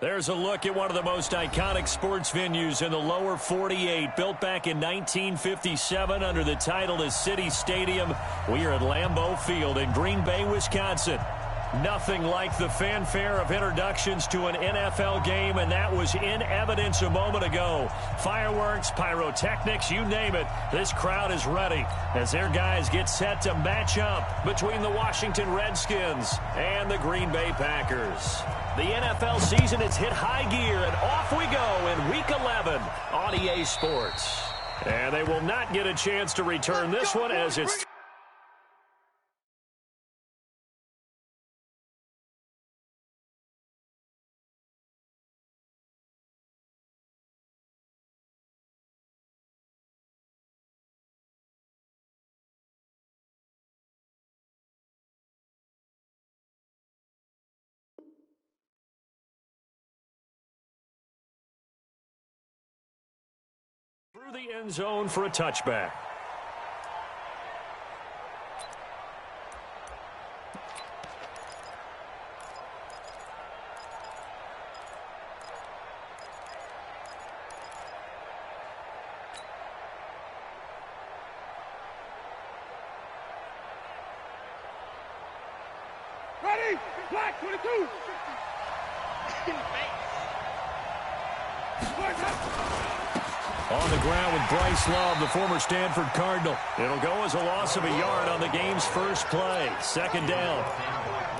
There's a look at one of the most iconic sports venues in the lower 48, built back in 1957 under the title of City Stadium. We are at Lambeau Field in Green Bay, Wisconsin. Nothing like the fanfare of introductions to an NFL game, and that was in evidence a moment ago. Fireworks, pyrotechnics, you name it. This crowd is ready as their guys get set to match up between the Washington Redskins and the Green Bay Packers. The NFL season has hit high gear, and off we go in Week 11 on EA Sports. And they will not get a chance to return this one as it's... through the end zone for a touchback. Ready? Black 22. On the ground with Bryce Love, the former Stanford Cardinal. It'll go as a loss of a yard on the game's first play. Second down.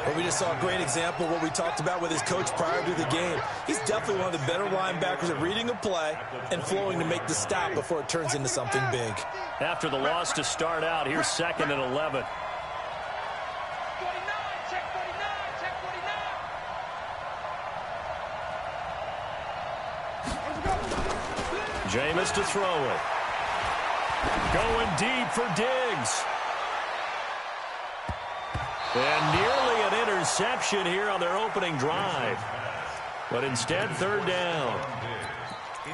Well, we just saw a great example of what we talked about with his coach prior to the game. He's definitely one of the better linebackers at reading a play and flowing to make the stop before it turns into something big. After the loss to start out, here's 2nd and 11. Jameis to throw it. Going deep for Diggs. And nearly an interception here on their opening drive. But instead, 3rd down.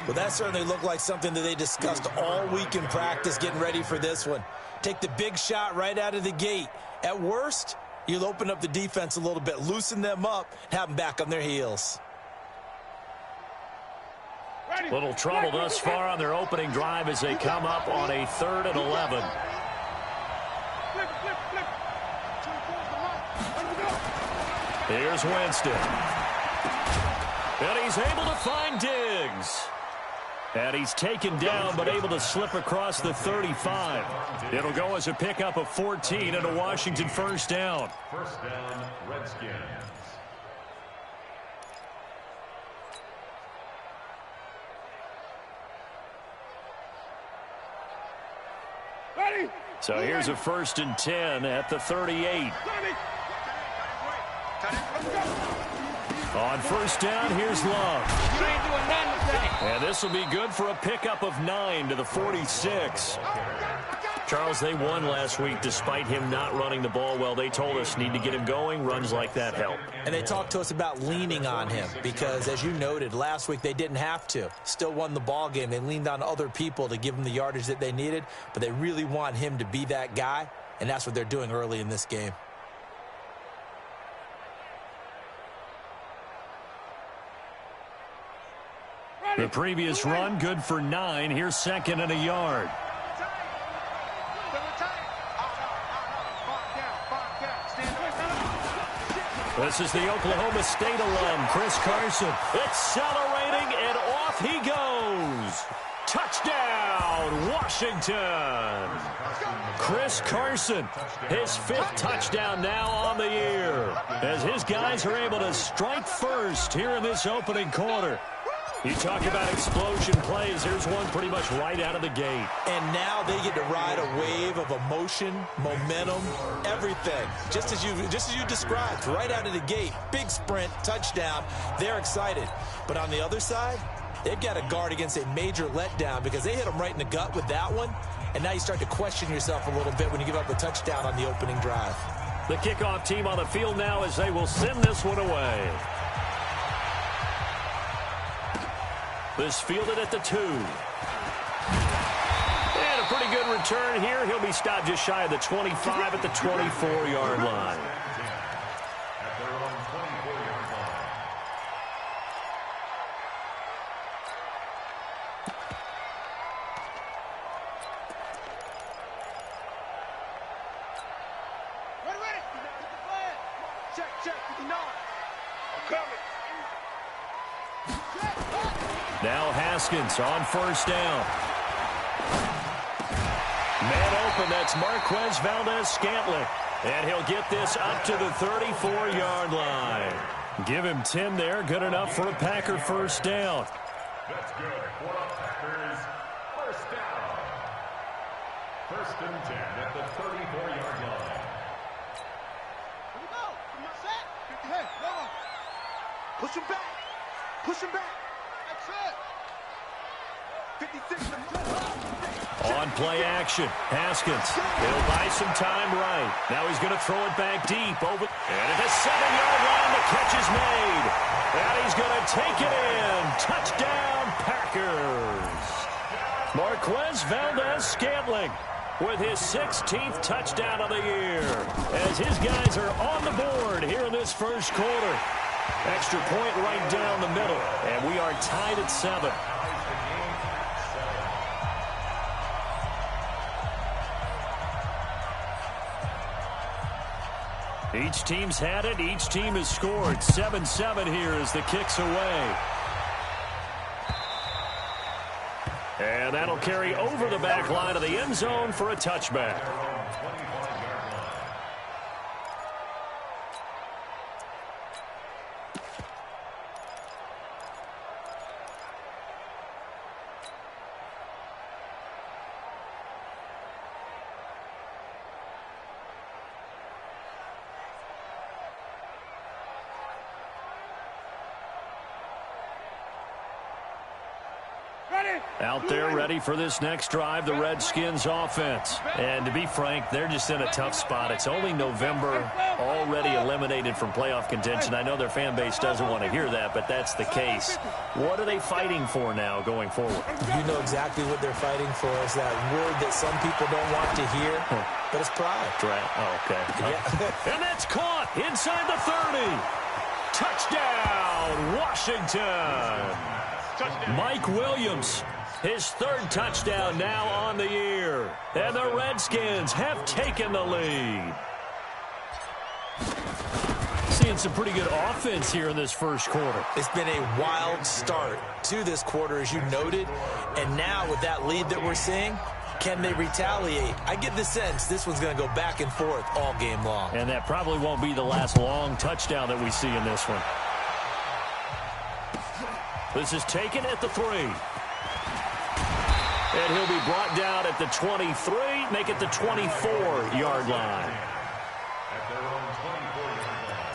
Well, that certainly looked like something that they discussed all week in practice getting ready for this one. Take the big shot right out of the gate. At worst, you'll open up the defense a little bit, loosen them up, have them back on their heels. Little trouble thus far on their opening drive as they come up on a 3rd and 11. Here's Winston. And he's able to find Diggs. And he's taken down but able to slip across the 35. It'll go as a pickup of 14 and a Washington first down. First down, Redskins. So here's a 1st and 10 at the 38. On first down, here's Love. And this will be good for a pickup of 9 to the 46. Charles, they won last week despite him not running the ball well. They told us need to get him going. Runs like that help. And they talked to us about leaning on him because, as you noted, last week they didn't have to. Still won the ball game. They leaned on other people to give them the yardage that they needed, but they really want him to be that guy, and that's what they're doing early in this game. The previous run, good for 9. Here's 2nd and a yard. This is the Oklahoma State alum, Chris Carson. Accelerating, and off he goes. Touchdown, Washington. Chris Carson, his 5th touchdown now on the year, as his guys are able to strike first here in this opening quarter. You talk about explosion plays. Here's one pretty much right out of the gate. And now they get to ride a wave of emotion, momentum, everything. Just as you described, right out of the gate. Big sprint, touchdown. They're excited. But on the other side, they've got to guard against a major letdown because they hit them right in the gut with that one. And now you start to question yourself a little bit when you give up the touchdown on the opening drive. The kickoff team on the field now as they will send this one away. This fielded at the 2. And a pretty good return here. He'll be stopped just shy of the 25 at the 24-yard line. Now Haskins on first down. Man open, that's Marquez Valdez-Scantling. And he'll get this up to the 34-yard line. Give him 10 there, good enough for a Packer first down. That's good for a Packers first down. First and 10 at the 34-yard line. Here we go. Set. Hey, no. Push him back. Push him back. That's it. 56. On play action, Haskins. He'll buy some time right. Now he's going to throw it back deep. Over. And at the 7-yard line, the catch is made. And he's going to take it in. Touchdown, Packers. Marquez Valdez-Scantling with his 16th touchdown of the year, as his guys are on the board here in this first quarter. Extra point right down the middle, and we are tied at 7. Each team's had it. Each team has scored. 7-7 here as the kick's away. And that'll carry over the back line of the end zone for a touchback. Out there ready for this next drive, the Redskins offense. And to be frank, they're just in a tough spot. It's only November, already eliminated from playoff contention. I know their fan base doesn't want to hear that, but that's the case. What are they fighting for now going forward? You know exactly what they're fighting for. Is that word that some people don't want to hear, but it's pride. Oh, okay. Yeah. And that's caught inside the 30. Touchdown, Washington. Mike Williams, his 3rd touchdown now on the year. And the Redskins have taken the lead. Seeing some pretty good offense here in this first quarter. It's been a wild start to this quarter, as you noted. And now with that lead that we're seeing, can they retaliate? I get the sense this one's going to go back and forth all game long. And that probably won't be the last long touchdown that we see in this one. This is taken at the 3. And he'll be brought down at the 23, make it the 24-yard line. At their own 24-yard line.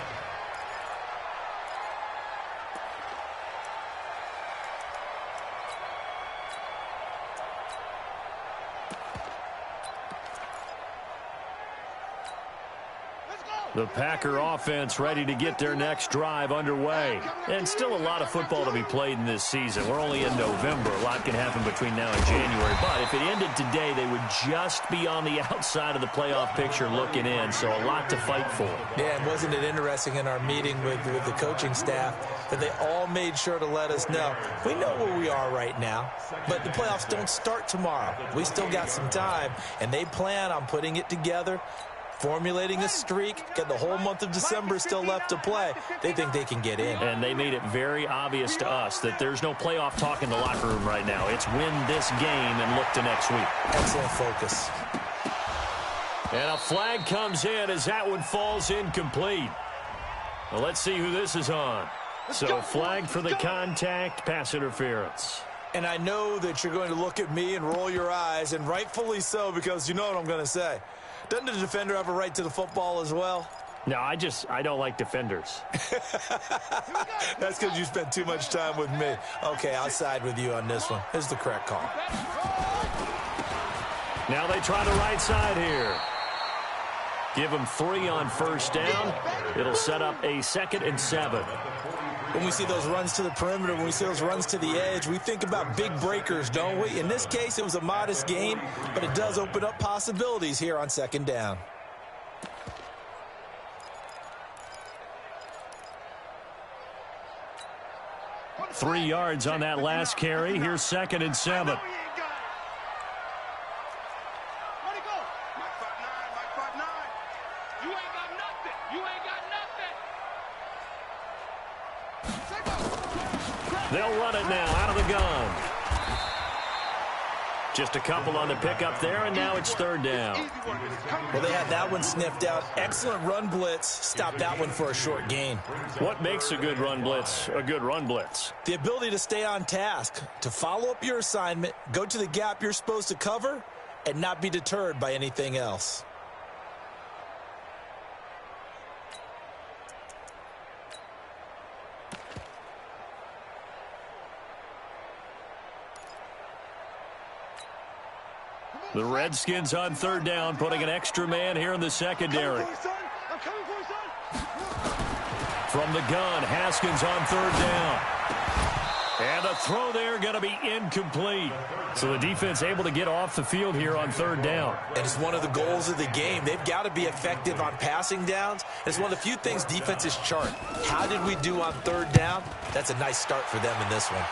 The Packer offense ready to get their next drive underway. And still a lot of football to be played in this season. We're only in November. A lot can happen between now and January. But if it ended today, they would just be on the outside of the playoff picture looking in. So a lot to fight for. Yeah, and wasn't it interesting in our meeting with the coaching staff that they all made sure to let us know, we know where we are right now, but the playoffs don't start tomorrow. We still got some time, and they plan on putting it together, formulating a streak, get the whole month of December still left to play. They think they can get in. And they made it very obvious to us that there's no playoff talk in the locker room right now. It's win this game and look to next week. Excellent focus. And a flag comes in as that one falls incomplete. Well, let's see who this is on. So flag for the contact, pass interference. And I know that you're going to look at me and roll your eyes, and rightfully so, because you know what I'm going to say. Doesn't the defender have a right to the football as well? No, I don't like defenders. That's because you spent too much time with me. Okay, I'll side with you on this one. Here's the correct call. Now they try the right side here. Give them 3 on first down. It'll set up a 2nd and 7. When we see those runs to the perimeter, when we see those runs to the edge, we think about big breakers, don't we? In this case, it was a modest gain, but it does open up possibilities here on 2nd down. Three yards on that last carry. Here's 2nd and 7. They'll run it now out of the gun. Just a couple on the pickup there, and now it's third down. Well, they had that one sniffed out. Excellent run blitz. Stopped that one for a short gain. What makes a good run blitz a good run blitz? The ability to stay on task, to follow up your assignment, go to the gap you're supposed to cover, and not be deterred by anything else. The Redskins on third down, putting an extra man here in the secondary. From the gun, Haskins on third down. And the throw there going to be incomplete. So the defense able to get off the field here on third down. And it's one of the goals of the game. They've got to be effective on passing downs. It's one of the few things defenses chart. How did we do on third down? That's a nice start for them in this one.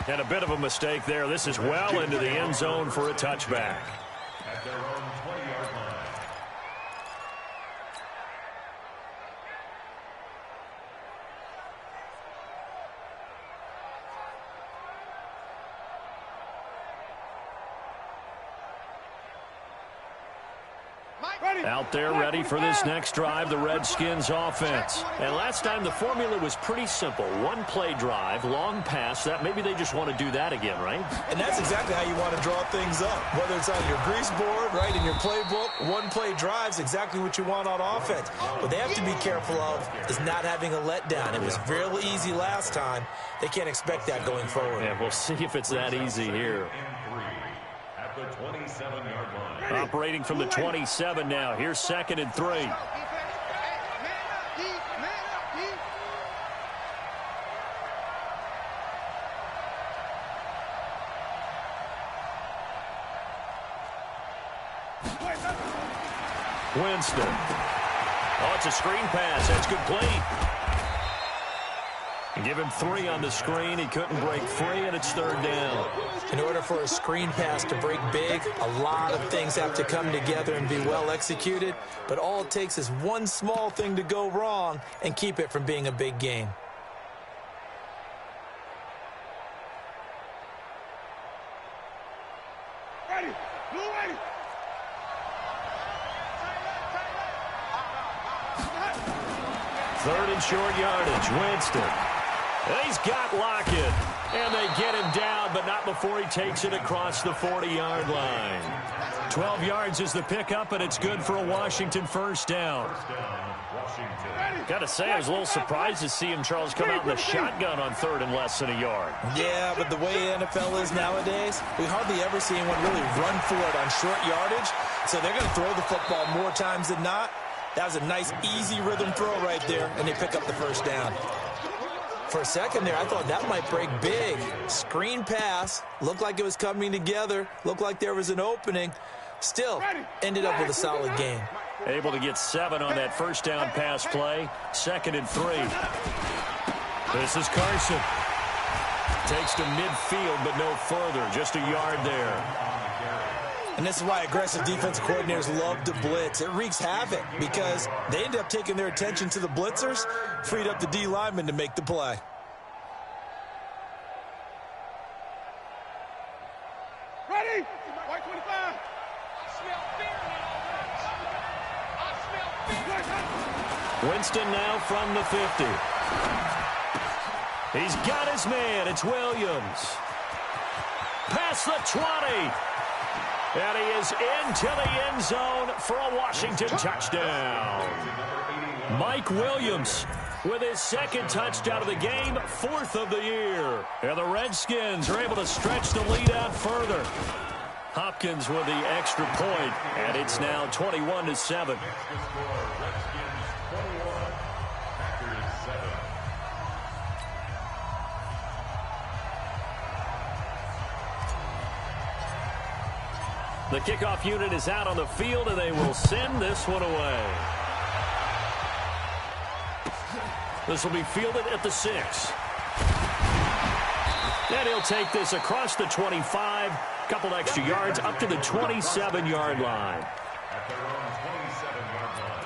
And a bit of a mistake there. This is well into the end zone for a touchback. At their own 20-yard line. Out there ready for this next drive, the Redskins offense. And last time the formula was pretty simple. One play drive, long pass. That maybe they just want to do that again, right? And that's exactly how you want to draw things up. Whether it's on your grease board, right, in your playbook, one play drive's exactly what you want on offense. What they have to be careful of is not having a letdown. It was real easy last time. They can't expect that going forward. Yeah, we'll see if it's that easy here. At the 27-yard line. Operating from the 27 now. Here's 2nd and 3. Winston. Oh, it's a screen pass. That's complete. Give him 3 on the screen. He couldn't break free, and it's third down. In order for a screen pass to break big, a lot of things have to come together and be well executed. But all it takes is one small thing to go wrong and keep it from being a big game. Ready. Blue ready. Third and short yardage. Winston. He's got Lockett. And they get him down, but not before he takes it across the 40-yard line. 12 yards is the pickup, and it's good for a Washington first down. Got to say, I was a little surprised to see him, Charles, come out in the shotgun on third and less than a yard. Yeah, but the way NFL is nowadays, we hardly ever see anyone really run for it on short yardage. So they're going to throw the football more times than not. That was a nice, easy rhythm throw right there, and they pick up the first down. For a second there, I thought that might break big. Screen pass, looked like it was coming together, looked like there was an opening. Still, ended up with a solid game. Able to get 7 on that first down pass play. 2nd and 3. This is Carson. Takes to midfield, but no further. Just a yard there. And this is why aggressive defensive coordinators love to blitz. It wreaks havoc because they end up taking their attention to the blitzers, freed up the D lineman to make the play. Ready? White 25. Winston now from the 50. He's got his man. It's Williams. Past the 20. And he is into the end zone for a Washington touchdown. Mike Williams with his 2nd touchdown of the game, 4th of the year. And the Redskins are able to stretch the lead out further. Hopkins with the extra point, and it's now 21-7. The kickoff unit is out on the field, and they will send this one away. This will be fielded at the 6. And he'll take this across the 25, couple extra yards, up to the 27-yard line. At their own 27-yard line.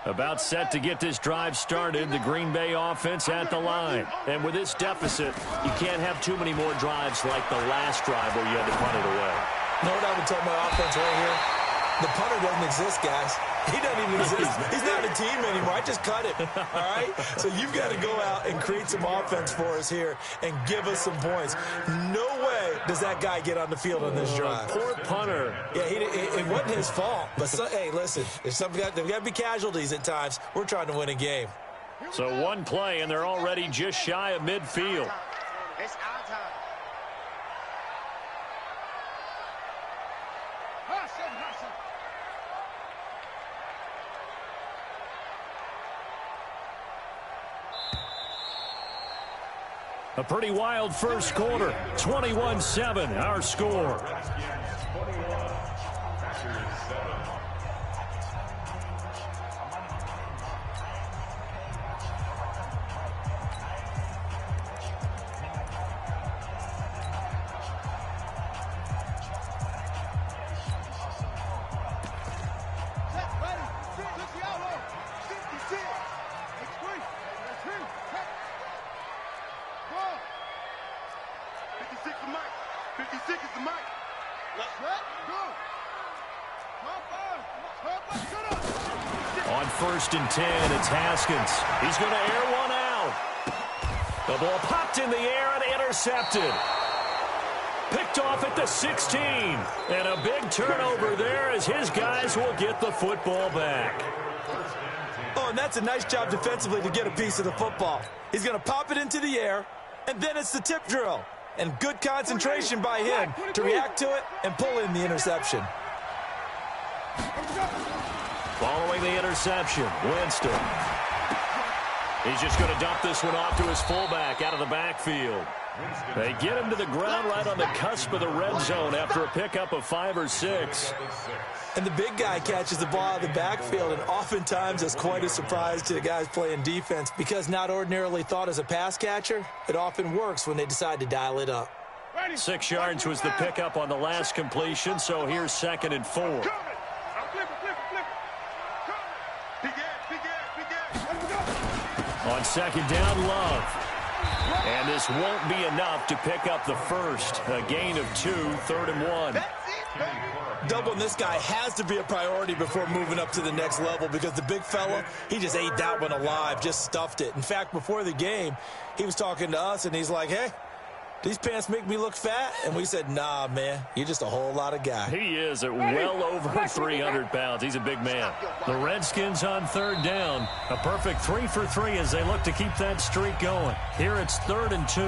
About set to get this drive started, the Green Bay offense at the line. And with this deficit, you can't have too many more drives like the last drive where you had to punt it away. You know what I would tell my offense right here? The punter doesn't exist, guys. He doesn't even exist. He's not a team anymore. I just cut it, all right? So you've got to go out and create some offense for us here and give us some points. No way does that guy get on the field on this drive. Poor punter. Yeah, it wasn't his fault. But, hey, listen, there's got to be casualties at times. We're trying to win a game. So one play, and they're already just shy of midfield. It's our time. A pretty wild first quarter. 21-7, our score. On 1st and 10, it's Haskins. He's going to air one out. The ball popped in the air and intercepted. Picked off at the 16. And a big turnover there as his guys will get the football back. Oh, and that's a nice job defensively to get a piece of the football. He's going to pop it into the air, and then it's the tip drill. And good concentration by him to react to it and pull in the interception. Following the interception, Winston. He's just going to dump this one off to his fullback out of the backfield. They get him to the ground right on the cusp of the red zone after a pickup of 5 or 6. And the big guy catches the ball out of the backfield, and oftentimes it's quite a surprise to the guys playing defense because not ordinarily thought as a pass catcher, it often works when they decide to dial it up. 6 yards was the pickup on the last completion, so here's 2nd and 4. On 2nd down, Love. And this won't be enough to pick up the first. A gain of 2, 3rd and 1. Doubling this guy has to be a priority before moving up to the next level because the big fella, he just ate that one alive, just stuffed it. In fact, before the game, he was talking to us, and he's like, hey, these pants make me look fat? And we said, nah, man, you're just a whole lot of guy. He is at well over 300 pounds. He's a big man. The Redskins on 3rd down. A perfect 3 for 3 as they look to keep that streak going. Here it's 3rd and 2.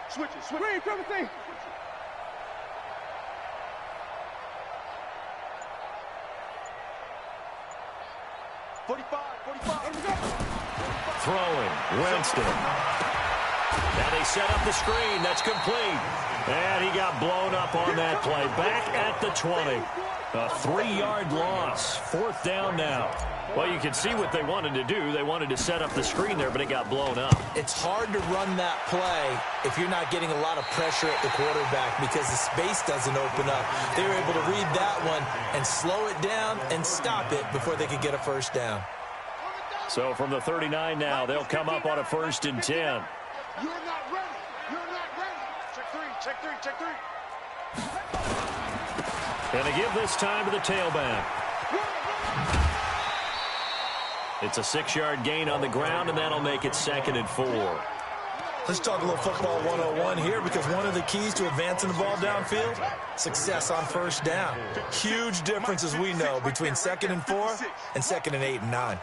Switch it. Green, double thing. 45. Throwing, Winston. Now they set up the screen. That's complete. And he got blown up on that play. Back at the 20. A 3-yard loss. 4th down now. Well, you can see what they wanted to do. They wanted to set up the screen there, but it got blown up. It's hard to run that play if you're not getting a lot of pressure at the quarterback because the space doesn't open up. They were able to read that one and slow it down and stop it before they could get a first down. So from the 39 now, they'll come up on a 1st and 10. You're not ready. You're not ready. Check three. And they give this time to the tailback. It's a 6-yard gain on the ground, and that'll make it 2nd and 4. Let's talk a little football 101 here because one of the keys to advancing the ball downfield, success on 1st down. Huge difference, as we know, between 2nd and 4 and 2nd and 8 and 9.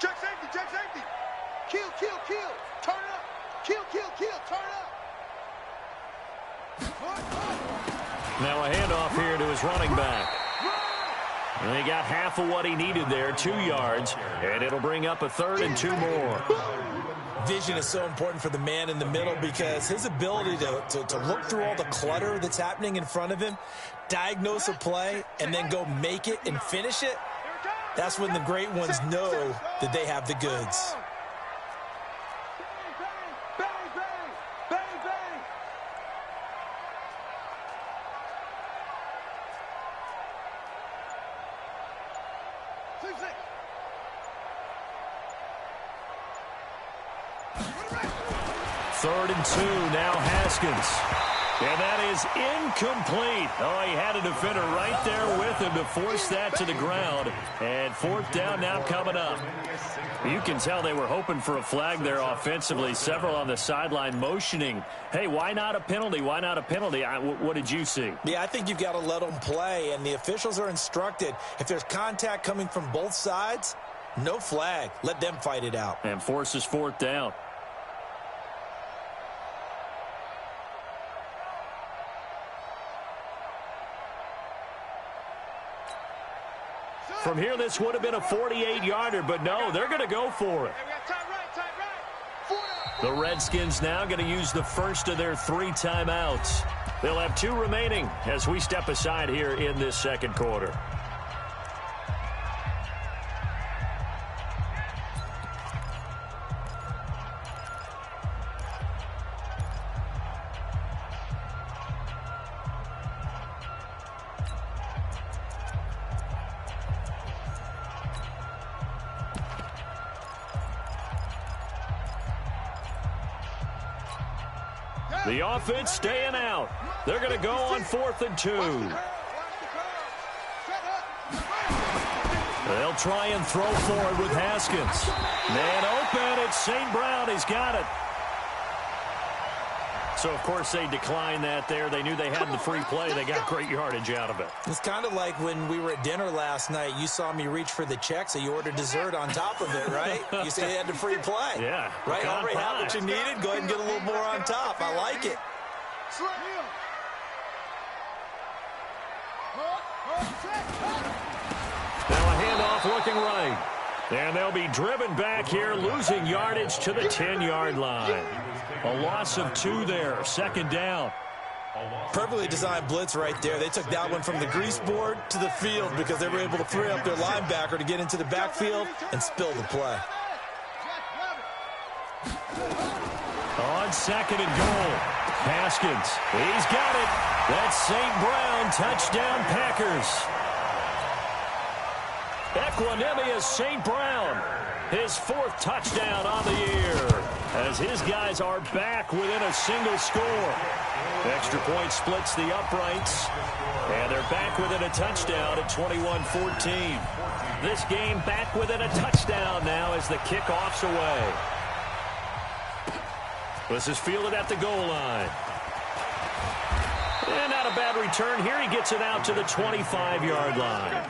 Check safety. Kill. Turn up. Kill. Turn up. Now a handoff here to his running back. And he got half of what he needed there, 2 yards, and it'll bring up a 3rd and 2 more. Vision is so important for the man in the middle because his ability to look through all the clutter that's happening in front of him, diagnose a play, and then go make it and finish it, that's when the great ones know that they have the goods. Third and 2, now Haskins. And that is incomplete. Oh, he had a defender right there with him to force that to the ground. And 4th down now coming up. You can tell they were hoping for a flag there offensively. Several on the sideline motioning. Hey, why not a penalty? Why not a penalty? What did you see? Yeah, I think you've got to let them play. And the officials are instructed, if there's contact coming from both sides, no flag. Let them fight it out. And forces 4th down. From here, this would have been a 48-yarder, but no, they're going to go for it. The Redskins now going to use the first of their 3 timeouts. They'll have 2 remaining as we step aside here in this second quarter. The offense staying out. They're going to go on 4th and 2. They'll try and throw for it with Haskins. Man open. It's St. Brown. He's got it. So, of course, they declined that there. They knew they had the free play. They got great yardage out of it. It's kind of like when we were at dinner last night. You saw me reach for the check, so you ordered dessert on top of it, right? You said you had the free play. Yeah. Right? Already had what you needed. Go ahead and get a little more on top. I like it. Now a handoff looking right. And they'll be driven back here, losing yardage to the 10-yard line. A loss of 2 there, 2nd down. Perfectly designed blitz right there. They took that one from the grease board to the field because they were able to free up their linebacker to get into the backfield and spill the play. On 2nd and goal, Haskins. He's got it. That's St. Brown. Touchdown, Packers. Equanimous St. Brown. His 4th touchdown on the year as his guys are back within a single score. Extra point splits the uprights, and they're back within a touchdown at 21-14. This game back within a touchdown now as the kickoff's away. This is fielded at the goal line. And not a bad return here. He gets it out to the 25-yard line.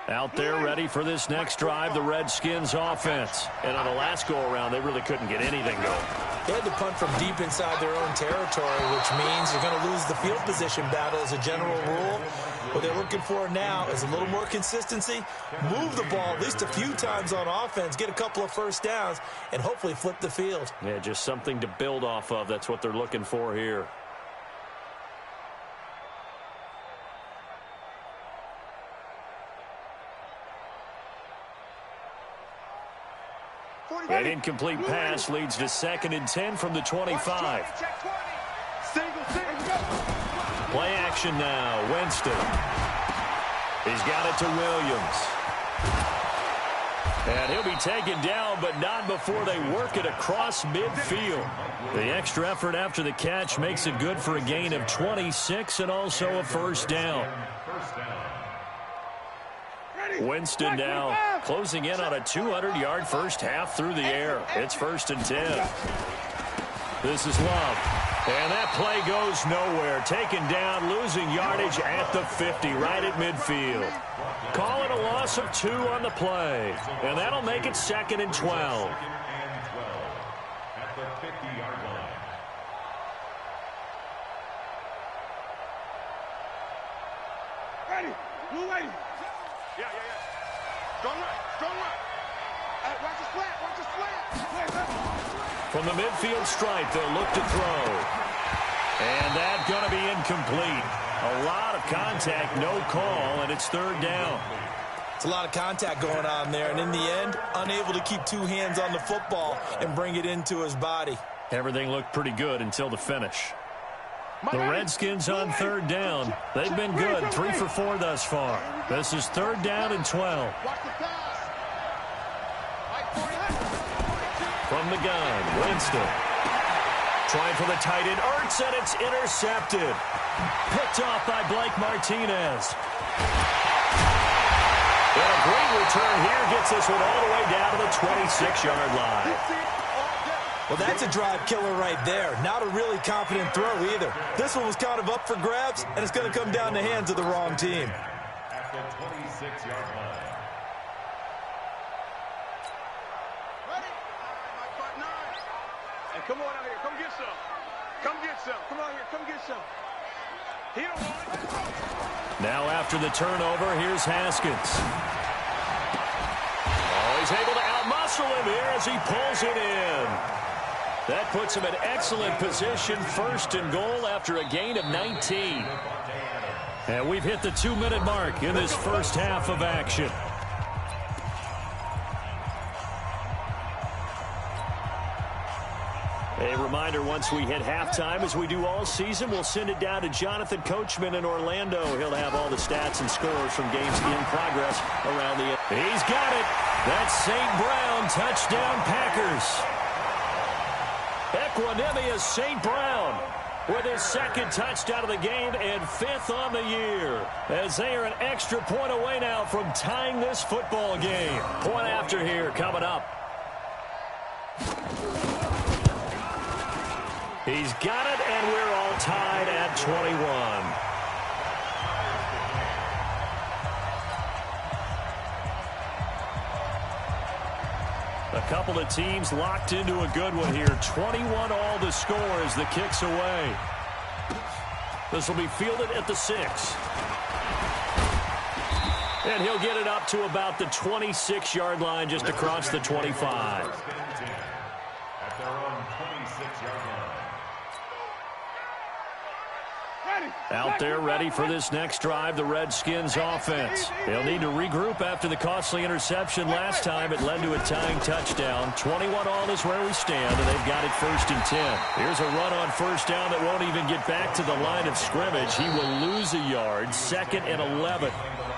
Out there ready for this next drive, the Redskins offense. And on the last go-around, they really couldn't get anything going. They had to punt from deep inside their own territory, which means you're going to lose the field position battle as a general rule. What they're looking for now is a little more consistency, move the ball at least a few times on offense, get a couple of first downs, and hopefully flip the field. Yeah, just something to build off of. That's what they're looking for here. An incomplete pass leads to 2nd and 10 from the 25. Play action now. Winston. He's got it to Williams. And he'll be taken down, but not before they work it across midfield. The extra effort after the catch makes it good for a gain of 26 and also a first down. Winston now closing in on a 200-yard first half through the air. It's 1st and 10. This is Love. And that play goes nowhere. Taken down, losing yardage at the 50, right at midfield. Call it a loss of 2 on the play. And that'll make it 2nd and 12. At the 50-yard line. Ready. Blue lady. Yeah. Strong right. Hey, watch his flat. From the midfield stripe, they'll look to throw. And that's going to be incomplete. A lot of contact, no call, and it's 3rd down. It's a lot of contact going on there, and in the end, unable to keep 2 hands on the football and bring it into his body. Everything looked pretty good until the finish. The Redskins on 3rd down. They've been good, 3 for 4 thus far. This is 3rd down and 12. From the gun, Winston. Trying for the tight end, Ertz, and it's intercepted. Picked off by Blake Martinez. And a great return here gets this one all the way down to the 26-yard line. Well, that's a drive killer right there. Not a really confident throw either. This one was kind of up for grabs, and it's going to come down the hands of the wrong team. At the 26-yard line. Ready? My partner. Hey, come on out here. Come get some. Come on here. Come get some. He don't want it. Now after the turnover, here's Haskins. Oh, he's able to outmuscle him here as he pulls it in. That puts him in excellent position, 1st and goal after a gain of 19. And we've hit the 2-minute mark in this first half of action. A reminder, once we hit halftime, as we do all season, we'll send it down to Jonathan Coachman in Orlando. He'll have all the stats and scores from games in progress around the... He's got it. That's St. Brown, touchdown Packers. Equanimous St. Brown with his 2nd touchdown of the game and 5th on the year, as they are an extra point away now from tying this football game. Point after here coming up. He's got it, and we're all tied at 21. A couple of teams locked into a good one here. 21 all to score as the kick's away. This will be fielded at the 6. And he'll get it up to about the 26-yard line, just across the 25. At their own 26-yard line. Out there ready for this next drive, the Redskins offense. They'll need to regroup after the costly interception last time. It led to a tying touchdown. 21 all is where we stand, and they've got it 1st and 10. Here's a run on 1st down that won't even get back to the line of scrimmage. He will lose a yard, 2nd and 11.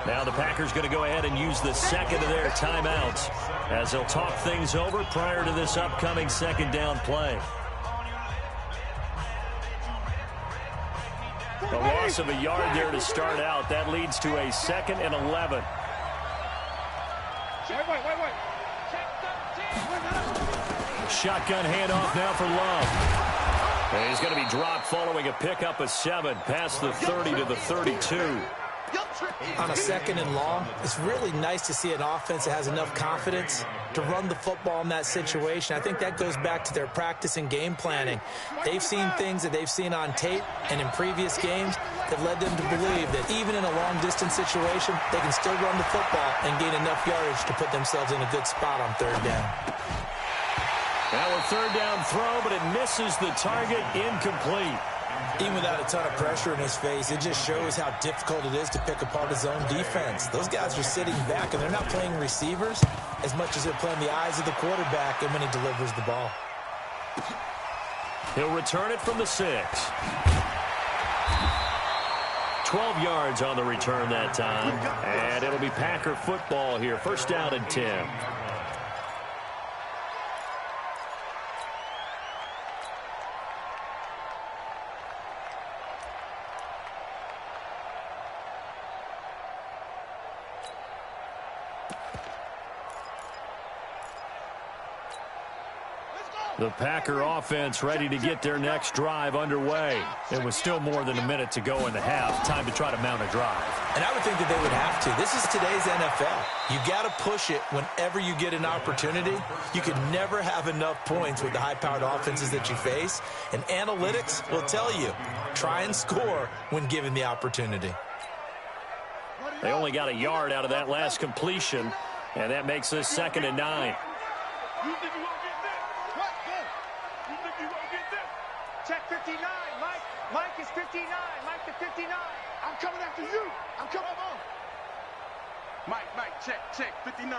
Now the Packers going to go ahead and use the 2nd of their timeouts as they'll talk things over prior to this upcoming 2nd down play. A loss of a yard there to start out. That leads to a 2nd and 11. Shotgun handoff now for Love. And he's going to be dropped following a pickup of 7 past the 30 to the 32. On a 2nd and long, it's really nice to see an offense that has enough confidence to run the football in that situation. I think that goes back to their practice and game planning. They've seen things that they've seen on tape and in previous games that led them to believe that even in a long-distance situation, they can still run the football and gain enough yardage to put themselves in a good spot on 3rd down. Now a 3rd down throw, but it misses the target, incomplete. Even without a ton of pressure in his face, it just shows how difficult it is to pick apart his own defense. Those guys are sitting back, and they're not playing receivers as much as they're playing the eyes of the quarterback and when he delivers the ball. He'll return it from the 6. 12 yards on the return that time, and it'll be Packer football here. 1st down and 10. The Packer offense ready to get their next drive underway. It was still more than a minute to go in the half. Time to try to mount a drive. And I would think that they would have to. This is today's NFL. You got to push it whenever you get an opportunity. You can never have enough points with the high-powered offenses that you face. And analytics will tell you, try and score when given the opportunity. They only got a yard out of that last completion, and that makes this 2nd and 9. You think you won't get this? What? Go. You think you won't get this? Check 59, Mike. Mike is 59. Mike to 59. I'm coming after you. I'm coming on. Mike, check. 59.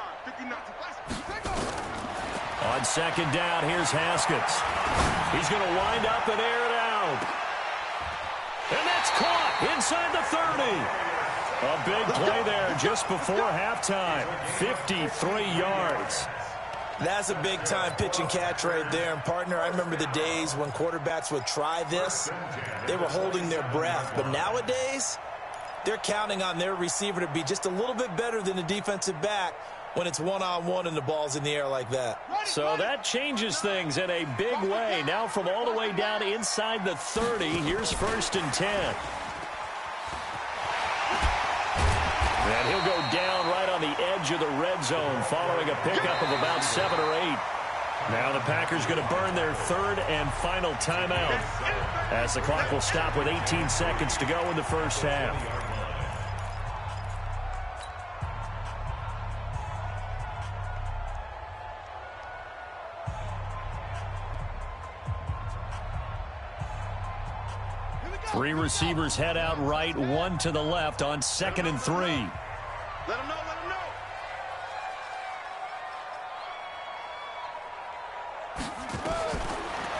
On 2nd down, here's Haskins. He's going to wind up and air it out. And that's caught inside the 30. A big play there just before halftime. 53 yards. That's a big-time pitch and catch right there. And, partner, I remember the days when quarterbacks would try this. They were holding their breath. But nowadays, they're counting on their receiver to be just a little bit better than the defensive back when it's one-on-one and the ball's in the air like that. So that changes things in a big way. Now from all the way down inside the 30, here's 1st and 10. And he'll go down right on the edge of the red zone following a pickup of about 7 or 8. Now the Packers going to burn their 3rd and final timeout as the clock will stop with 18 seconds to go in the first half. Three receivers head out right, one to the left on 2nd and 3. Let him know.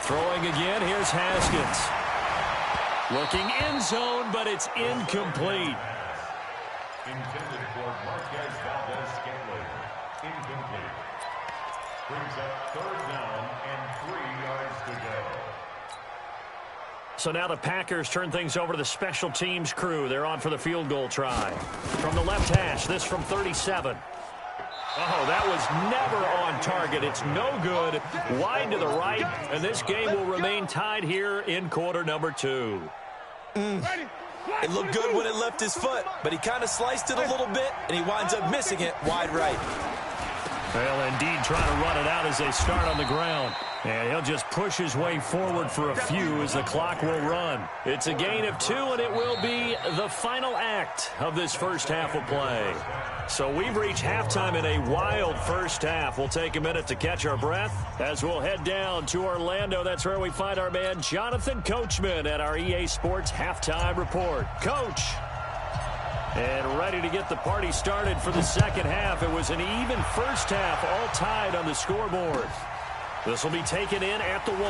Throwing again, here's Haskins. Looking end zone, but it's incomplete. Intended for Marquez Valdez-Scantling. Incomplete. Brings up 3rd down and 3 yards to go. So now the Packers turn things over to the special teams crew. They're on for the field goal try. From the left hash, this from 37. Oh, that was never on target. It's no good. Wide to the right, and this game will remain tied here in quarter number 2. It looked good when it left his foot, but he kind of sliced it a little bit, and he winds up missing it wide right. They'll indeed try to run it out as they start on the ground. And he'll just push his way forward for a few as the clock will run. It's a gain of 2, and it will be the final act of this first half of play. So we've reached halftime in a wild first half. We'll take a minute to catch our breath as we'll head down to Orlando. That's where we find our man Jonathan Coachman at our EA Sports Halftime Report. Coach. And ready to get the party started for the second half. It was an even first half, all tied on the scoreboard. This will be taken in at the 1.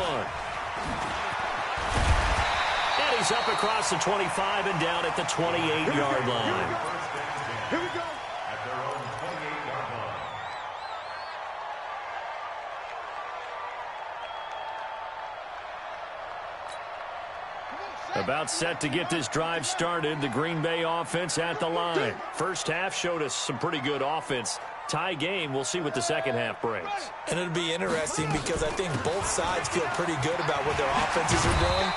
And he's up across the 25 and down at the 28-yard line. Here we go. At their own 28-yard line. About set to get this drive started. The Green Bay offense at the line. First half showed us some pretty good offense. Tie game. We'll see what the second half brings. And it'll be interesting because I think both sides feel pretty good about what their offenses are doing.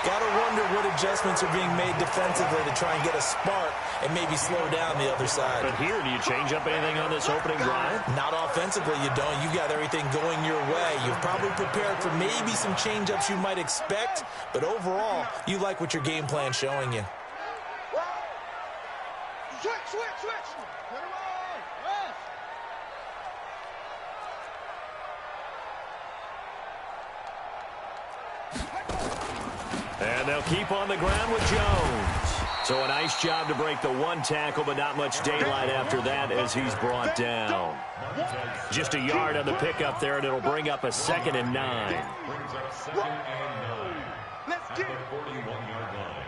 Got to wonder what adjustments are being made defensively to try and get a spark and maybe slow down the other side. But here, do you change up anything on this opening drive? Not offensively, you don't. You got everything going your way. You've probably prepared for maybe some change-ups you might expect, but overall, you like what your game plan's showing you. Switch. Get him on. Yes. And they'll keep on the ground with Jones. So a nice job to break the one tackle, but not much daylight after that as he's brought down. Just a yard on the pickup there, and it'll bring up a 2nd and 9. Brings up 2nd and 9. Let's At get the 41-yard line.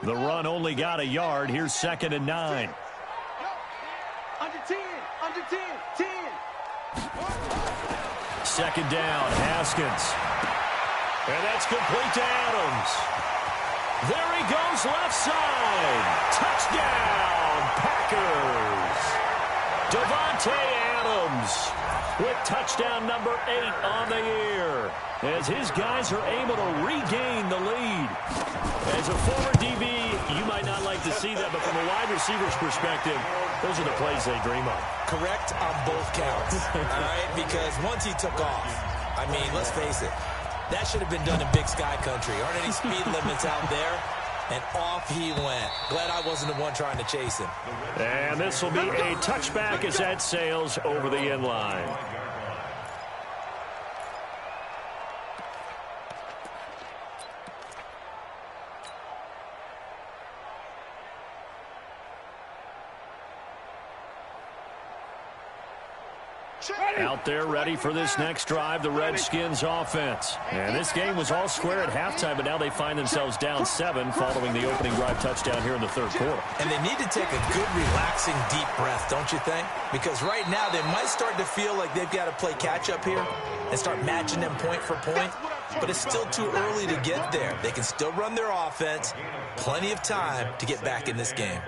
The run only got a yard. Here's 2nd and 9. Under 10. 10. 2nd down, Haskins. And that's complete to Adams. There he goes, left side. Touchdown, Packers. Devontae Adams with touchdown number 8 on the year, as his guys are able to regain the lead. As a former DB, you might not like to see that, but from a wide receiver's perspective, those are the plays they dream of. Correct on both counts, all right? Because once he took off, I mean, let's face it, that should have been done in Big Sky Country. Aren't any speed limits out there? And off he went. Glad I wasn't the one trying to chase him. And this will be a touchback as that sails over the end line. Out there ready for this next drive, the Redskins offense. And this game was all square at halftime, but now they find themselves down 7 following the opening drive touchdown here in the third quarter. And they need to take a good, relaxing, deep breath, don't you think? Because right now they might start to feel like they've got to play catch-up here and start matching them point for point. But it's still too early to get there. They can still run their offense. Plenty of time to get back in this game.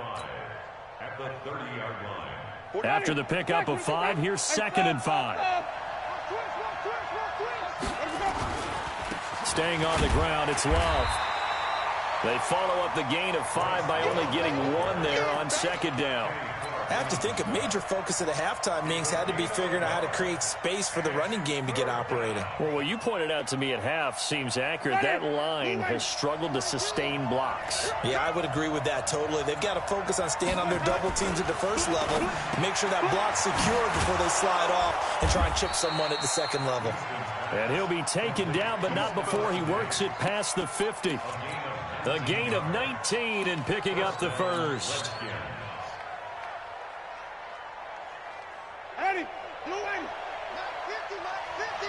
At the 30-yard line. After the pickup of 5, here's 2nd and 5. Staying on the ground, it's Love. They follow up the gain of 5 by only getting 1 there on 2nd down. I have to think a major focus of the halftime meetings had to be figuring out how to create space for the running game to get operating. Well, what you pointed out to me at half seems accurate. That line has struggled to sustain blocks. Yeah, I would agree with that totally. They've got to focus on staying on their double teams at the first level, make sure that block's secure before they slide off and try and chip someone at the second level. And he'll be taken down, but not before he works it past the 50. A gain of 19 and picking up the first. Eddie, you in. 50.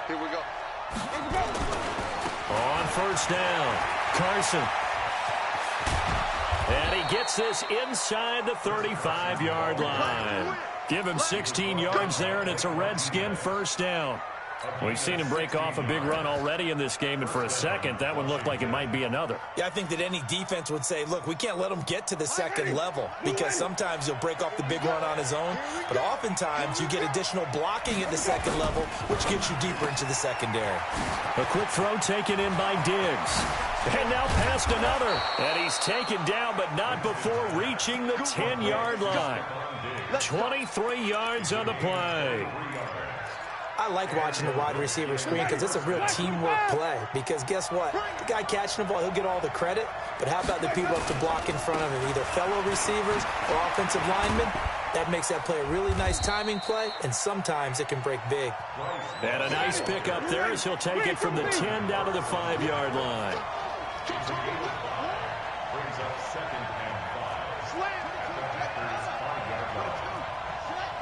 Here we go. On first down, Carson. And he gets this inside the 35-yard line. Give him 16 yards there, and it's a Redskin first down. We've seen him break off a big run already in this game, and for a second, that one looked like it might be another. Yeah, I think that any defense would say, look, we can't let him get to the second level because sometimes he'll break off the big run on his own, but oftentimes you get additional blocking at the second level, which gets you deeper into the secondary. A quick throw taken in by Diggs. And now past another. And he's taken down, but not before reaching the 10-yard line. 23 yards on the play. I like watching the wide receiver screen because it's a real teamwork play. Because guess what? The guy catching the ball, he'll get all the credit. But how about the people up to block in front of him, either fellow receivers or offensive linemen? That makes that play a really nice timing play, and sometimes it can break big. And a nice pickup there as he'll take it from the 10 down to the 5-yard line. Brings up 2nd and 5. Slam. At the Packers' 5-yard line. Flip.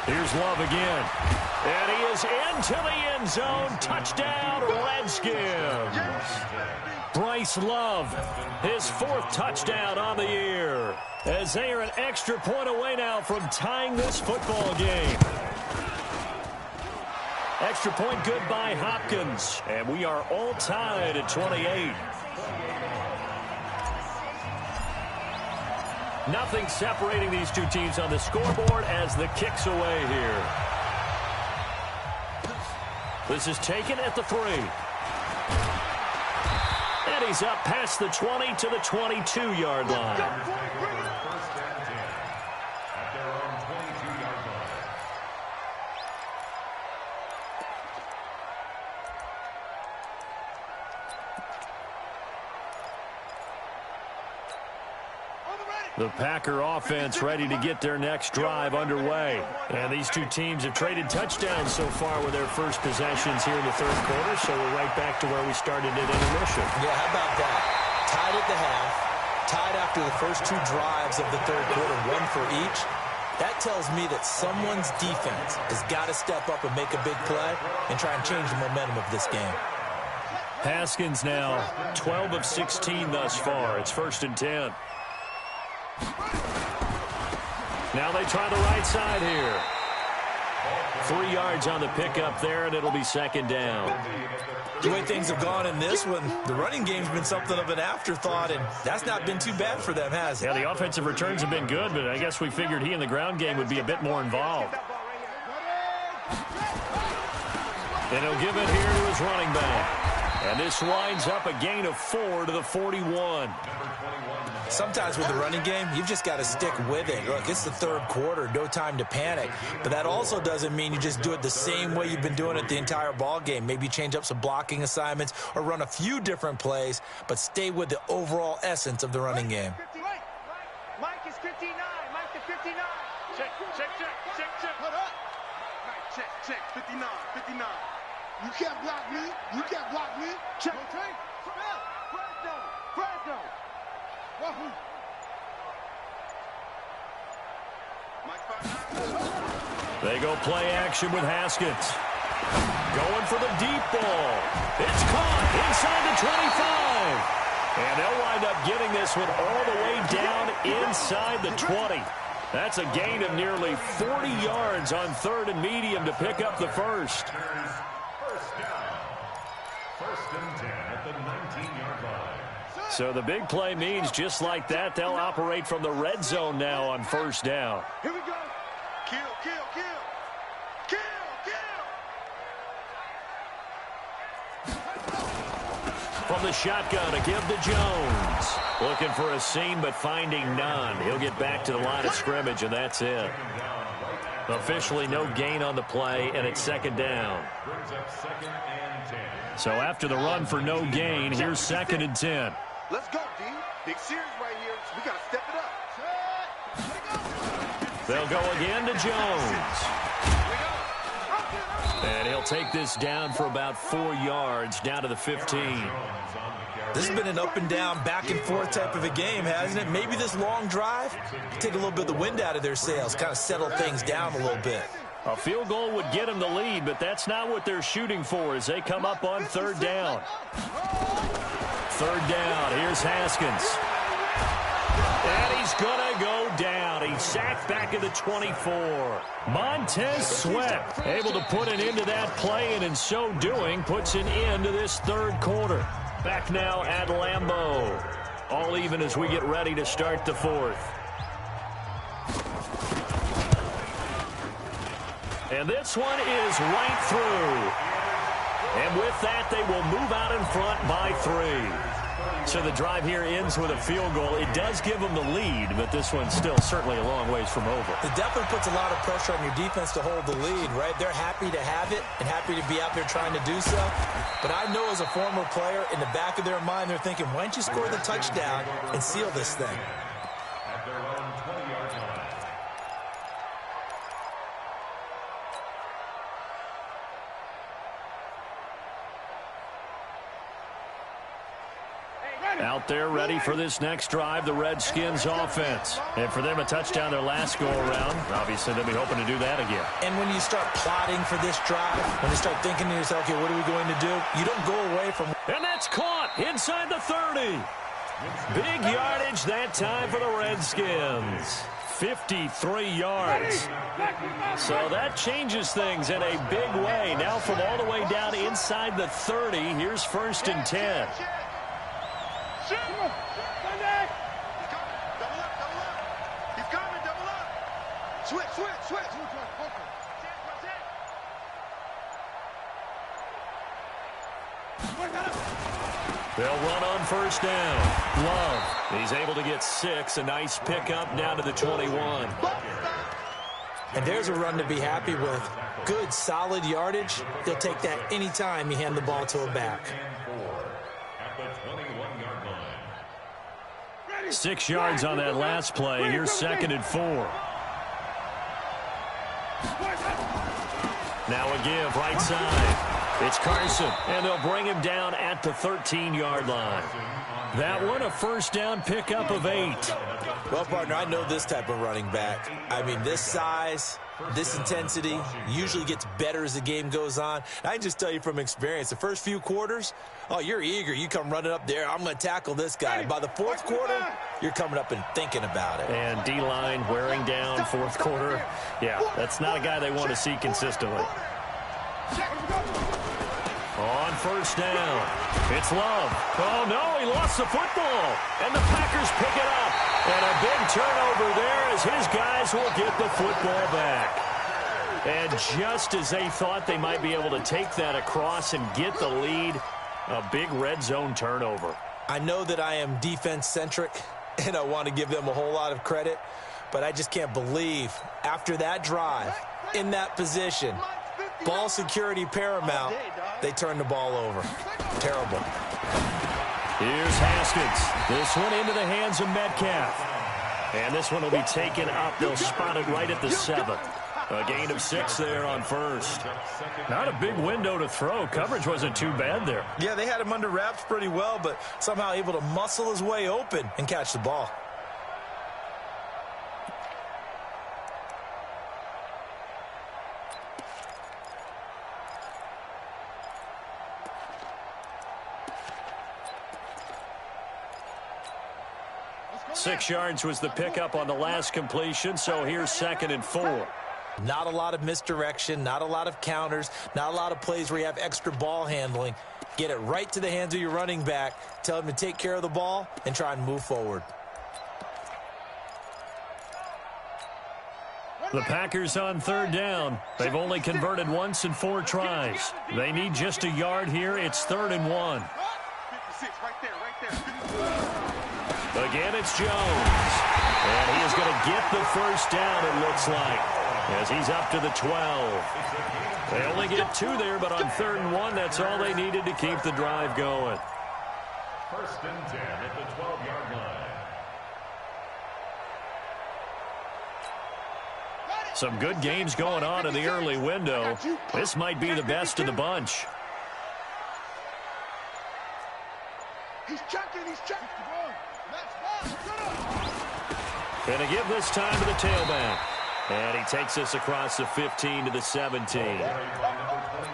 Here's Love again. And he is into the end zone. Touchdown, Redskins. Bryce Love, his 4th touchdown on the year, as they are an extra point away now from tying this football game. Extra point good by Hopkins, and we are all tied at 28. Nothing separating these two teams on the scoreboard as the kick's away here. This is taken at the 3. And he's up past the 20 to the 22-yard line. First and 10 at their own 22-yard line. The Packer offense ready to get their next drive underway. And these two teams have traded touchdowns so far with their first possessions here in the third quarter, so we're right back to where we started at intermission. Yeah, how about that? Tied at the half, tied after the first 2 drives of the third quarter, 1 for each. That tells me that someone's defense has got to step up and make a big play and try and change the momentum of this game. Haskins now 12 of 16 thus far. It's 1st and 10. Now they try the right side here. 3 yards on the pickup there, and it'll be second down. The way things have gone in this one, the running game's been something of an afterthought, and that's not been too bad for them, has it? Yeah, the offensive returns have been good, but I guess we figured he in the ground game would be a bit more involved. And he'll give it here to his running back. And this winds up a gain of 4 to the 41. Sometimes with the running game, you've just got to stick with it. Look, it's the third quarter, no time to panic. But that also doesn't mean you just do it the same way you've been doing it the entire ball game. Maybe change up some blocking assignments or run a few different plays, but stay with the overall essence of the running game. Mike is 59. Mike to 59. Check. Hold up. Mike, check. 59. You can't block me. Check. Fresno. Wahoo. They go play action with Haskins. Going for the deep ball. It's caught inside the 25. And they'll wind up getting this one all the way down inside the 20. That's a gain of nearly 40 yards on 3rd and medium to pick up the first. First down. 1st and 10 at the 19-yard line. So the big play means just like that, they'll operate from the red zone now on 1st down. Here we go. Kill. From the shotgun, a give to Jones. Looking for a seam, but finding none. He'll get back to the line of scrimmage, and that's it. Officially no gain on the play, and it's 2nd down. Brings up 2nd and 10. So after the run for no gain, here's 2nd and 10. Let's go, D. Big series right here. We got to step it up. They'll go again to Jones. And he'll take this down for about 4 yards, down to the 15. This has been an up and down, back and forth type of a game, hasn't it? Maybe this long drive, take a little bit of the wind out of their sails, kind of settle things down a little bit. A field goal would get them the lead, but that's not what they're shooting for as they come up on 3rd down. 3rd down, here's Haskins. And he's going to go down. He's sacked back at the 24. Montez Sweat able to put an end to that play, and in so doing, puts an end to this 3rd quarter. Back now at Lambeau. All even as we get ready to start the 4th. And this one is right through. And with that, they will move out in front by 3. So the drive here ends with a field goal. It does give them the lead, but this one's still certainly a long ways from over. It definitely puts a lot of pressure on your defense to hold the lead, right? They're happy to have it and happy to be out there trying to do so. But I know as a former player, in the back of their mind, they're thinking, why don't you score the touchdown and seal this thing? At their own 20-yard line. Out there ready for this next drive, the Redskins offense. And for them, a touchdown their last go-around. Obviously, they'll be hoping to do that again. And when you start plotting for this drive, when you start thinking to yourself, okay, what are we going to do? You don't go away from... And that's caught inside the 30. Big yardage that time for the Redskins. 53 yards. So that changes things in a big way. Now from all the way down inside the 30, here's 1st and 10. Switch. They'll run on 1st down. Love. He's able to get 6. A nice pickup down to the 21. And there's a run to be happy with. Good, solid yardage. They'll take that anytime you hand the ball to a back. 6 yards on that last play. Here's 2nd and 4. Now a give right side. It's Carson, and they'll bring him down at the 13-yard line. That one, a 1st down pickup of 8. Well, partner, I know this type of running back. I mean, this size, This intensity usually gets better as the game goes on. I can just tell you from experience, the first few quarters, oh, you're eager. You come running up there, I'm going to tackle this guy. By the fourth quarter, you're coming up and thinking about it. And D-line wearing down fourth quarter. Yeah, that's not a guy they want to see consistently. On first down, it's Love. Oh, no, he lost the football. And the Packers pick it up. And a big turnover there as his guys will get the football back. And just as they thought they might be able to take that across and get the lead, a big red zone turnover. I know that I am defense-centric, and I want to give them a whole lot of credit, but I just can't believe after that drive, in that position, ball security paramount, they turned the ball over. Terrible. Here's Haskins. This one into the hands of Metcalf. And this one will be taken up. They'll spot it right at the 7. A gain of 6 there on first. Not a big window to throw. Coverage wasn't too bad there. Yeah, they had him under wraps pretty well, but somehow able to muscle his way open and catch the ball. Six yards was the pickup on the last completion, so here's 2nd and 4. Not a lot of misdirection, not a lot of counters, not a lot of plays where you have extra ball handling. Get it right to the hands of your running back, tell him to take care of the ball, and try and move forward. The Packers on 3rd down. They've only converted once in 4 tries. They need just a yard here. It's 3rd and 1. 56, right there. Again, it's Jones. And he is going to get the first down, it looks like, as he's up to the 12. They only get 2 there, but on 3rd and 1, that's all they needed to keep the drive going. 1st and 10 at the 12-yard line. Some good games going on in the early window. This might be the best of the bunch. He's checking. Going to give this time to the tailback. And he takes us across the 15 to the 17.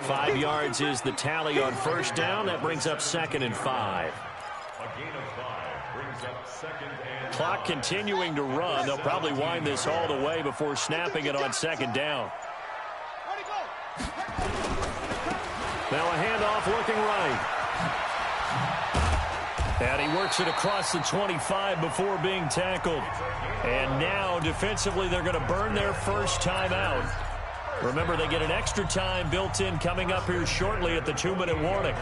5 yards is the tally on first down. That brings up 2nd and 5. A gain of 5 brings up 2nd and 5. Clock continuing to run. They'll probably wind this all the way before snapping it on 2nd down. Now a handoff looking right. And he works it across the 25 before being tackled. And now, defensively, they're going to burn their first timeout. Remember, they get an extra time built in coming up here shortly at the 2-minute warning.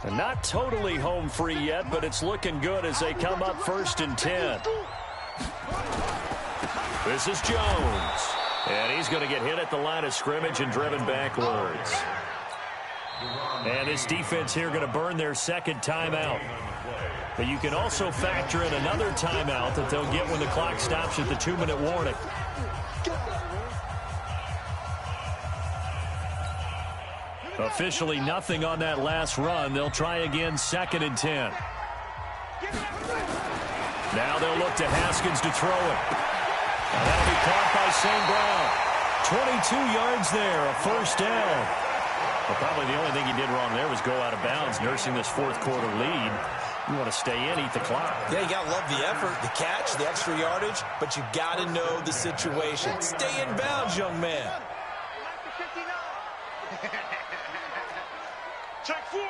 And not totally home free yet, but it's looking good as they come up 1st and 10. This is Jones. And he's going to get hit at the line of scrimmage and driven backwards. And this defense here going to burn their 2nd timeout. But you can also factor in another timeout that they'll get when the clock stops at the 2-minute warning. Officially nothing on that last run. They'll try again 2nd and 10. Now they'll look to Haskins to throw it. And that'll be caught by St. Brown. 22 yards there, a first down. Well, probably the only thing he did wrong there was go out of bounds, nursing this 4th quarter lead. You want to stay in, eat the clock. Yeah, you got to love the effort, the catch, the extra yardage, but you got to know the situation. Stay in bounds, young man. Check 4.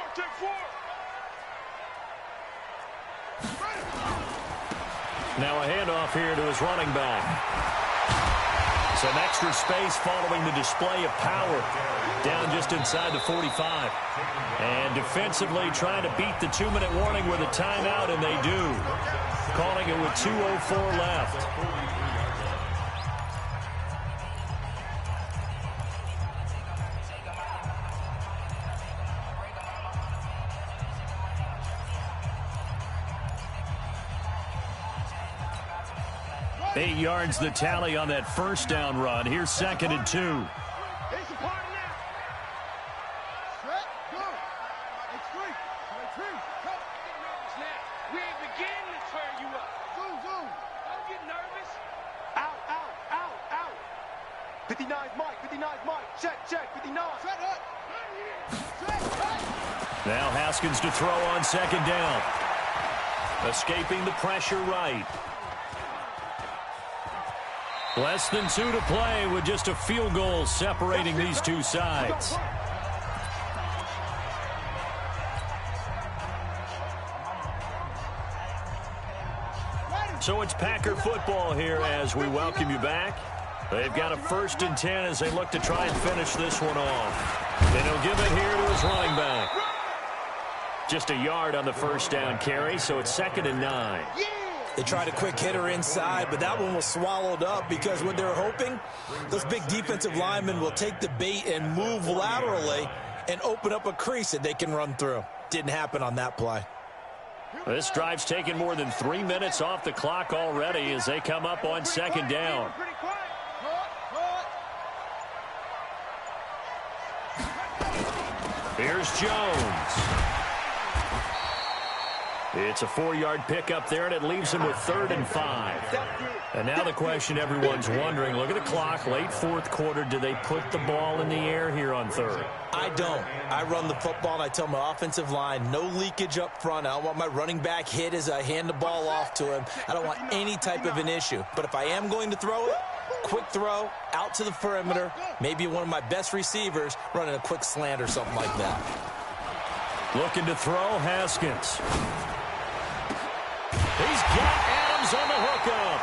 Now a handoff here to his running back. Some extra space following the display of power. Down just inside the 45. And defensively trying to beat the 2-minute warning with a timeout, and they do. Calling it with 2:04 left. Eight yards the tally on that first down run. Here's 2nd and 2. We ain't beginning to turn you up. Zoom, zoom. Don't get nervous. Out, out, out, out. 59's Mike, 59's Mike. Check, check, 59. Shut up. Now Haskins to throw on second down. Escaping the pressure right. Less than 2 to play with just a field goal separating these two sides. So it's Packer football here as we welcome you back. They've got a 1st and 10 as they look to try and finish this one off. And he'll give it here to his running back. Just a yard on the first down carry, so it's 2nd and 9. They tried a quick hitter inside, but that one was swallowed up because what they're hoping, those big defensive linemen will take the bait and move laterally and open up a crease that they can run through. Didn't happen on that play. This drive's taken more than 3 minutes off the clock already as they come up on 2nd down. Here's Jones. It's a 4-yard pickup there, and it leaves him with 3rd and 5. And now the question everyone's wondering, look at the clock, late 4th quarter, do they put the ball in the air here on 3rd? I don't. I run the football, and I tell my offensive line, no leakage up front. I don't want my running back hit as I hand the ball off to him. I don't want any type of an issue. But if I am going to throw it, quick throw, out to the perimeter, maybe one of my best receivers running a quick slant or something like that. Looking to throw, Haskins. He's got Adams on the hookup.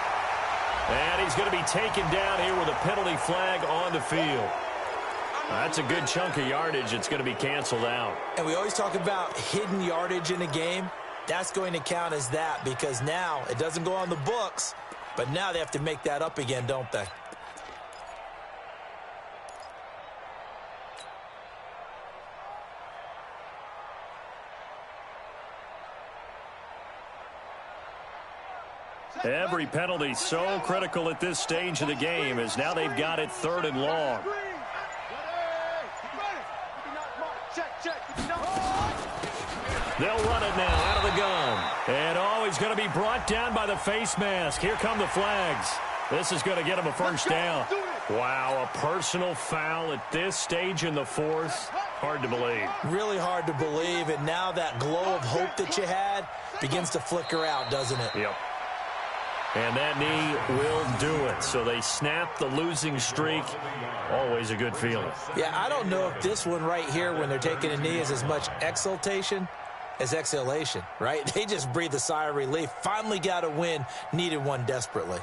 And he's going to be taken down here with a penalty flag on the field. That's a good chunk of yardage. It's going to be canceled out. And we always talk about hidden yardage in a game. That's going to count as that because now it doesn't go on the books, but now they have to make that up again, don't they? Every penalty so critical at this stage of the game as now they've got it 3rd and long. They'll run it now out of the gun. And he's going to be brought down by the face mask. Here come the flags. This is going to get him a 1st down. Wow, a personal foul at this stage in the 4th. Hard to believe. Really hard to believe. And now that glow of hope that you had begins to flicker out, doesn't it? Yep. And that knee will do it. So they snap the losing streak. Always a good feeling. Yeah, I don't know if this one right here when they're taking a knee is as much exultation as exhalation, right? They just breathe a sigh of relief. Finally got a win. Needed one desperately.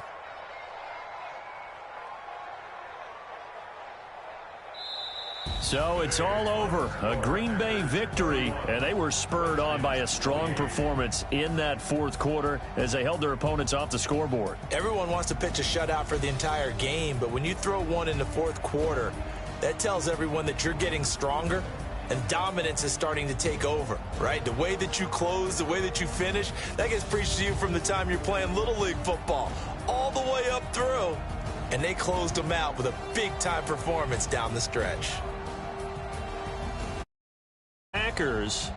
So it's all over. A Green Bay victory, and they were spurred on by a strong performance in that 4th quarter as they held their opponents off the scoreboard. Everyone wants to pitch a shutout for the entire game, but when you throw one in the 4th quarter, that tells everyone that you're getting stronger and dominance is starting to take over, right? The way that you close, the way that you finish, that gets preached to you from the time you're playing Little League football all the way up through, and they closed them out with a big-time performance down the stretch. Packers